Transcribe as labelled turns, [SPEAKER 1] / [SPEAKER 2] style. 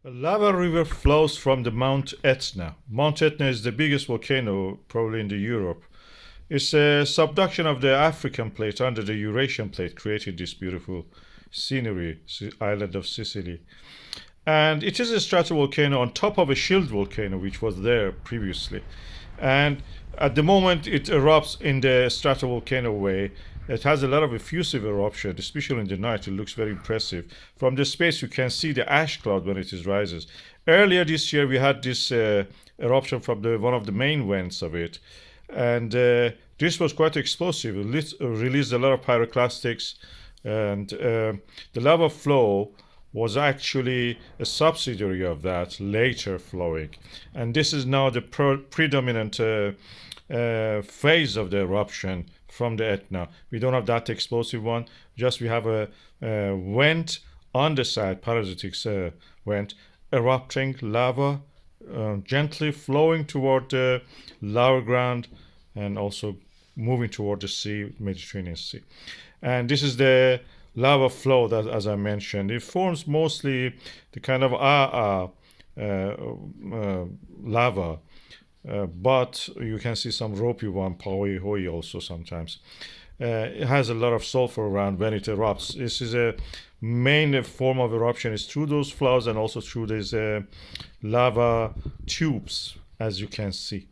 [SPEAKER 1] A lava river flows from the Mount Etna. Mount Etna is the biggest volcano probably in the Europe. It's a subduction of the African plate under the Eurasian plate created this beautiful scenery, island of Sicily. And it is a stratovolcano on top of a shield volcano which was there previously. And at the moment it erupts in the stratovolcano way. It has a lot of effusive eruption, especially in the night. It looks very impressive. From the space, you can see the ash cloud when it is rises. Earlier this year, we had this eruption from one of the main vents of it, and this was quite explosive. It released a lot of pyroclastics, and the lava flow was actually a subsidiary of that later flowing, and this is now the predominant phase of the eruption from the Etna. We don't have that explosive one. Just we have a vent on the side, parasitic vent, erupting lava, gently flowing toward the lower ground, and also moving toward the sea, Mediterranean Sea. And this is the lava flow that, as I mentioned, it forms mostly the kind of lava, but you can see some ropey one, Paoi Hoi also sometimes. It has a lot of sulfur around when it erupts. This is a main form of eruption is through those flows and also through these lava tubes, as you can see.